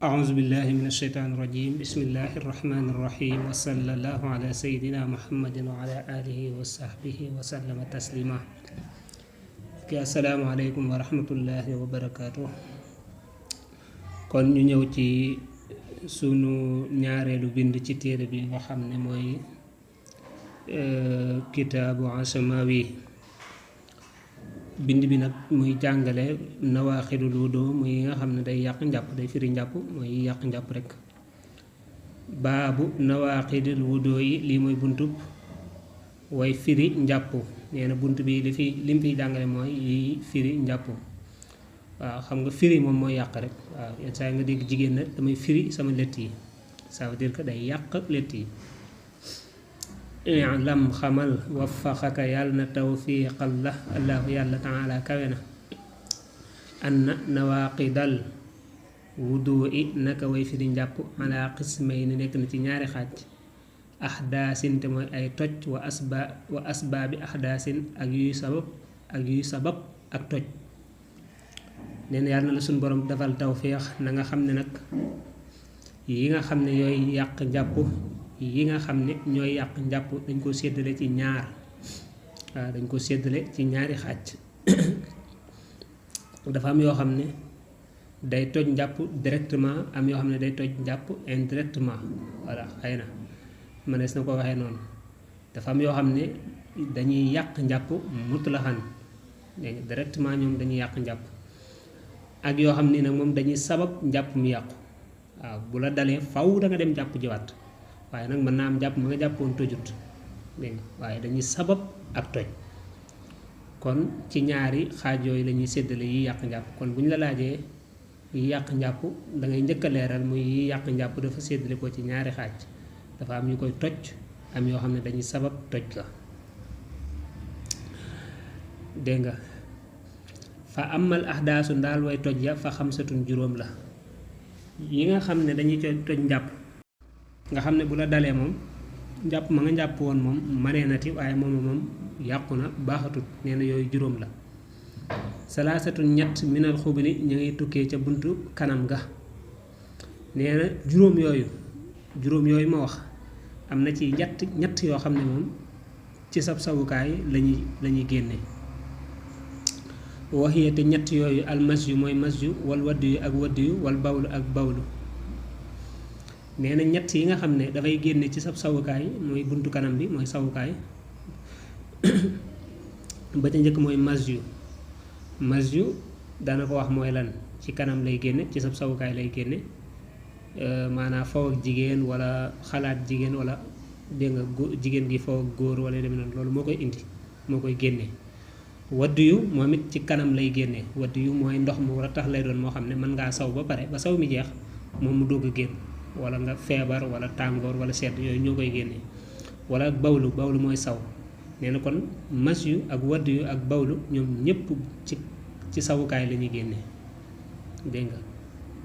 أعوذ بالله من الشيطان الرجيم بسم الله الرحمن الرحيم وصلى الله على سيدنا محمد وعلى آله وصحبه وسلم تسليما السلام عليكم ورحمة الله وبركاته kon ñu ñëw ci sunu ñaareelu bind ci téere bi nga xam ne mooy kitaabu Asamawi bind bi nag muy jàngale nawaaxidul wudu muy yi nga xam ne day yàq njàpp day firi njàpp mooy yàq njàpp rek baabu nawaaxidul wudu yi lii mooy buntub way firi njàpp nee na bunt bi lim fiy jàngale mooy yi firi njàpp waaw xam nga firi moom mooy yàq rek waaw yenn saa nga dégg jigéen na damay firi sama lett yi ça veut dire que day yàq lett yi lam xamal wafaxaka yàlla na tawfiqal la allahu yàlla taala kawe na anna nawaqidal wudu i naka way firi njàpp ala qismay ni nekk na ci ñaari xaaj ahdaasin te mooy ay toj wa asbaabi ahdaasin ak yuy sabab ak toj nee na yàlla na la suñ borom defal tawfiix na nga xam ne nag yi nga xam ne yooy yàq njàpp yi nga xam ne ñooy yàq njàpp dañ ko séddale ci ñaar waaw dañ ko séddale ci ñaari xaaj dafa am yoo xam ne day toj njàpp directement am yoo xam ne day toj njàpp indirectement voilà xëy na mënees na ko waxee noonu dafa am yoo xam ne dañuy yàq njàpp mutlaxan dégg nga directement ñoom dañuy yàq njàpp ak yoo xam ne nag moom dañuy sabab njàpp mu yàqu waaw bu la dalee faw da nga dem jàpp jiwaat waaye nag mën naa am jàpp ma nga jàppoon tojut dégg nga waaye dañuy sabab ak toj kon ci ñaari xaaj yooyu la ñuy séddale yi yàq njàpp kon bu ñu la laajee yi yàq njàpp da ngay njëkk a leeral muy yi yàq njàpp dafa séddale ko ci ñaari xaaj dafa am ñu koy toj am yoo xam ne dañuy sabab toj la dégg nga fa amal ahdaasu ndaal way toj ya fa xamsatun juróom la yi nga xam ne dañuy toj njàpp nga xam ne bu la dalee moom njàpp ma nga njàpp woon moom maneenati waaye moom yàqu na baaxatut nee na yooyu juróom la salaasatun ñett minal xubli ñu ngi tukkee ca buntu kanam ga nee na juróom yooyu ma wax am na ci ñett yoo xam ne moom ci sab sawukaay lañuy génne waxiye te ñett yooyu al masyu mooy masyu wal waddu yu ak waddu yu wal bawlu ak bawlu nee na ñett yi nga xam ne dafay génne ci sab sawukaay mooy buntu kanam bi mooy sawukaay ba ca njëkk mooy masyu dana ko wax mooy lan ci kanam lay génne ci sab sawukaay lay génne maanaam faw ak jigéen wala xalaat jigéen wala dégg nga jigéen gi faw ak góor wala dem noonu loolu moo koy indi moo koy génne waddu yu moom it ci kanam lay génne waddu yu mooy ndox mu war a tax lay doon moo xam ne mën ngaa saw ba pare ba saw mi jeex moom mu dogg a génn wala nga feebar wala tàngoor wala sedd yooyu ñoo koy génne wala bawlu mooy saw nee na kon mas yu ak wadd yu ak bawlu ñoom ñëpp ci sawukaay la ñuy génne dégg nga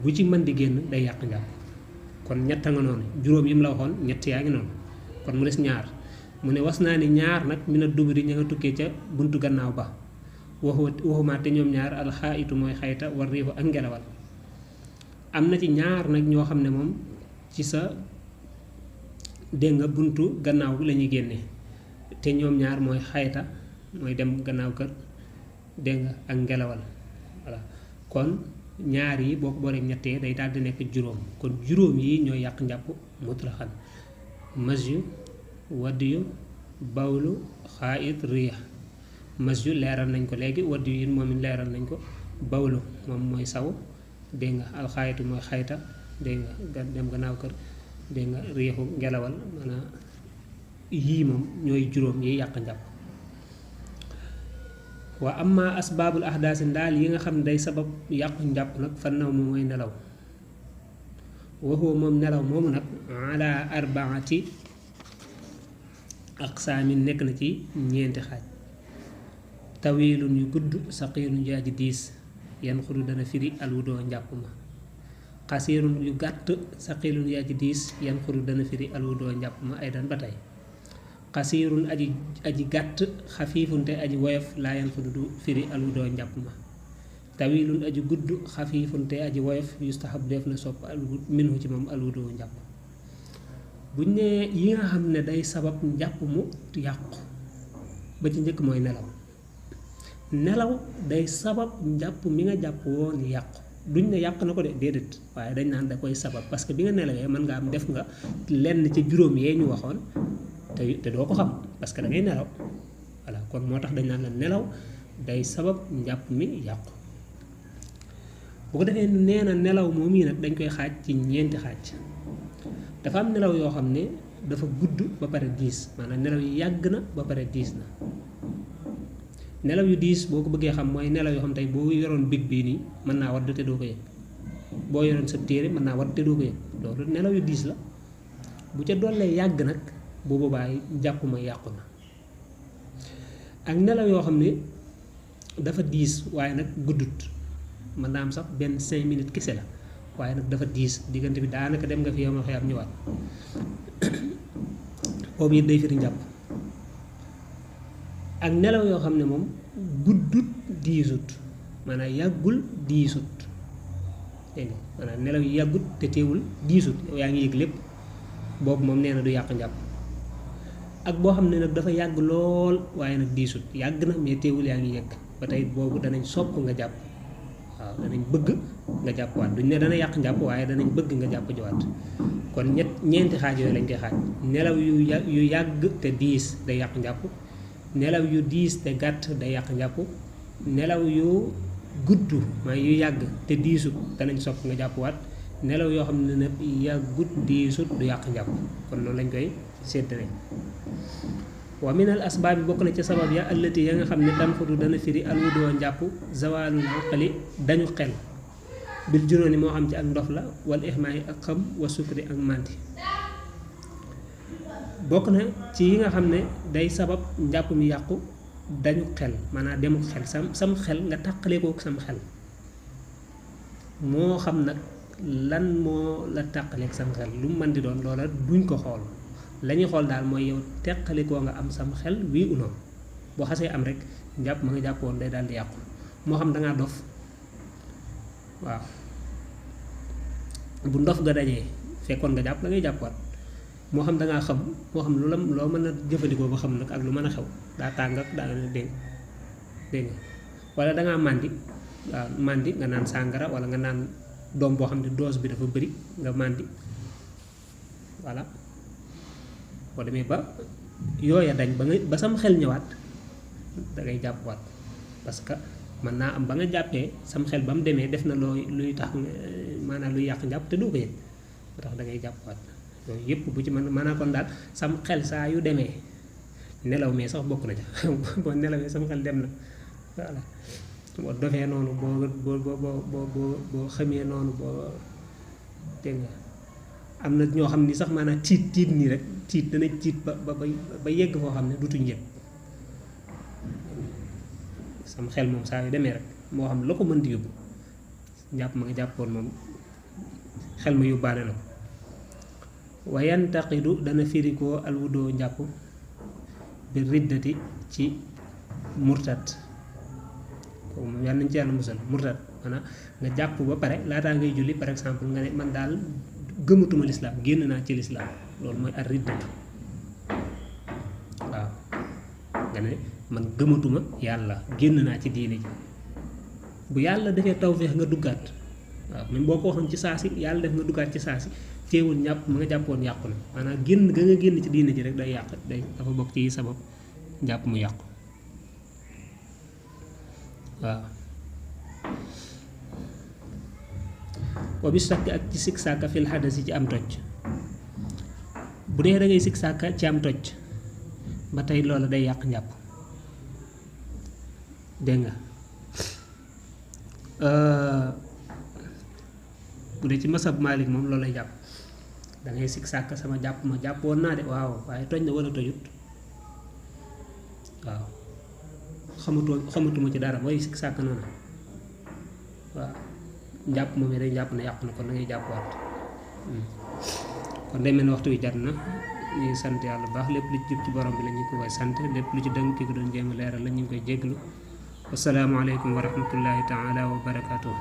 bu ci mën di génn day yàq njàpp kon ñett nga noonu juróom yi mu la waxoon ñett yaa ngi noonu kon mu des ñaar mu ne was naa ni ñaar nag mina duburi ña nga tukkee ca buntu gannaaw ba waxumaa te ñoom ñaar alxaayitu mooy xayta war riixu ak ngelawal am na ci ñaar nag ñoo xam ne moom ci sa dégg nga buntu gannaaw la ñuy génne te ñoom ñaar mooy xayta mooy dem gannaaw kër dégg nga ak ngelawal voilà kon ñaar yi boo ko booleeg ñettee day daal di nekk juróom kon juróom yi ñooy yàq njàpp mutlaxan masyu waddiyu bawlu xaayit riix masyu leeral nañ ko léegi waddiyu yi moom it leeral nañ ko bawlu moom mooy saw dégg nga alxaayitu mooy xayta dégg nga dem gannaaw kër dégg nga riixu ngelawal maanaam yii moom ñooy juróom yi yàq njàpp wa amma asbaabul ahdaasi ndaal yi nga xam ne day sabab yàqu njàpp nag fan naw moom mooy nelaw waxoo moom nelaw moomu nag ala arbaati aqsaamin nekk na ci ñeenti xaaj tawilun yu gudd saqiirun yu aji diis yan xudu dana firi alwudoo njàpp ma xasiirun yu gàtt saqiirun yu aji diis yan xudu dana firi alwudoo njàpp ma ay dan ba tey xasiirun aji gàtt xafiifun te aji woyof laa yan xudu du firi alwudoo njàpp ma tawilun aji gudd xafiifun te aji woyof yustahab def na sopp al minhu ci moom alwudu njàpp buñ ne yi nga xam ne day sabab njàpp mu yàqu ba ci njëkk mooy nelaw day sabab njàpp mi nga jàpp woon yàqu duñ ne yàq na ko de déedéet waaye dañ naan da koy sabab parce que bi nga nelawee mën nga am def nga lenn ci juróom yee ñu waxoon te doo ko xam parce que da ngay nelaw voilà kon moo tax dañ naan la nelaw day sabab njàpp mi yàqu bu ko defee nee na nelaw moom yi nag dañ koy xaaj ci ñeenti xaaj dafa am nelaw yoo xam ne dafa gudd ba pare diis maanaam nelaw yi yàgg na ba pare diis na nelaw yu diis boo ko bëggee xam mooy nelaw yoo xam tey boo yoroon big bii nii mën naa wadd te doo ko yëg boo yoroon sa téere mën naa wadd te doo ko yëg loolu nelaw yu diis la bu ca dollee yàgg nag bu boobaa jàpp ma yàqu na ak nelaw yoo xam ne dafa diis waaye nag guddut mën naa am sax benn 5 minutes kese la waaye nag dafa diis diggante bi daanaka dem nga fi yow ma xëy am ñëwaat boobu it day firi njàpp ak nelaw yoo xam ne moom guddut diisut maanaam yàggul diisut dégg nga maanaam nelaw yi yàggut te teewul diisut yow yaa ngi yëg lépp boobu moom nee na du yàq njàpp ak boo xam ne nag dafa yàgg lool waaye nag diisut yàgg na mais teewul yaa ngi yëg ba tey boobu danañ sopp nga jàpp waaw danañ bëgg nga jàppwaat duñ ne dana yàq njàpp waaye danañ bëgg nga jàpp jiwaat kon ñeenti xaaj yooyu lañ koy xaaj nelaw yu yàgg te diis day yàq njàpp nelaw yu diis te gàtt day yàq njàpp nelaw yu gudd mooy yu yàgg te diisut danañ sopp nga jàppwaat nelaw yoo xam ne nag yàggut diisut du yàq njàpp kon noonu lañ koy séddale wa minal asbaab bi bokk na ca sabab ya allati ya nga xam ne tanfudu dana firi alwudoo njàpp zawalul aqli dañu xel bil juróoni moo xam ci ak ndof la wal ixmaay ak xam wa sukri ak màndi bokk na ci yi nga xam ne day sabab njàpp mi yàqu dañu xel maanaam demu xel sam xel nga tàqalee ko sam xel moo xam nag lan moo la tàqaleeg sam xel lu mu mën di doon loola duñ ko xool lañuy xool daal mooy yow teqalikoo nga am sam xel wii unoon boo xasee am rek njàpp ma nga jàppoon day daal di yàqu moo xam dangaa dof waaw bu ndof ga dañee fekkoon nga jàpp da ngay jàppaat moo xam dangaa xam moo xam lu la loo mën a jëfandikoo ba xam nag ak lu mën a xew daa tàng ak daa dégg nga wala dangaa màndi waaw màndi nga naan sàngara wala nga naan doom boo xam ne dose bi dafa bëri nga màndi voilà boo demee ba yooya dañ ba sam xel ñëwaat da ngay jàppwaat parce que mën naa am ba nga jàppee sam xel ba mu demee def na luy tax maanaam luy yàq njàpp te doo ko yëg moo tax da ngay jàppwaat yooyu yëpp bu ci maanaam kon daal sam xel saa yu demee nelaw mee sax bokk na ca boo nelawee sam xel dem na voilà boo dofee noonu boo xamee noonu boo dégg nga am na ñoo xam ni sax maanaam tiit nii rek tiit danañ tiit ba yegg foo xam ne dutuñ yëg sam xel moom saa yu demee rek moo xam la ko mën di yóbbu njàpp ma nga jàppoon moom xel ma yóbbaale na ko wa yantaqidu dana firikoo alwudoo njàpp bi riddati ci murtat kooku moom yàlla nañ ci yàlla musal murtat maanaam nga jàpp ba pare laataa ngay julli par exemple nga ne man daal gëmatuma lislaam génn naa ci lislaam loolu mooy ar riddatu waaw nga ne man gëmatuma yàlla génn naa ci diine ji bu yàlla defee tawfeex nga duggaat waaw même boo ko waxoon ci saa si yàlla def nga duggaat ci saa si teewul ñàpp ma nga jàppoon yàqu na maanaam génn ga nga génn ci diine ji rek day yàq day dafa bokk ci sabab njàpp mu yàqu waaw wa bi sakk ak ci sikk sàkka fil xadasi ci am toj bu dee da ngay sikk sàkka ci am toj ba tey loola day yàq njàpp dégg nga bu dee ci masab Maalik moom loolu lay jàpp da ngay sikk sàkka sama jàpp ma jàppoon naa de waaw waaye toj na wala tojut waaw xamatuma ci dara mooy sikk sàkk noonu waaw njàpp moom day jàpp na yàqu na kon da ngay jàppwaat kon day mel ne waxtu wi jar na ñu ngi sant yàlla bu baax lépp lu ci jub ci borom bi la ñu ko koy sant lépp lu ci dëng ki ko doon jéem a leeral la ñu ngi koy jéglu wassalaamu aleykum wa rahmatullahi taala wa barakatuh.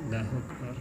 Allahu akbar.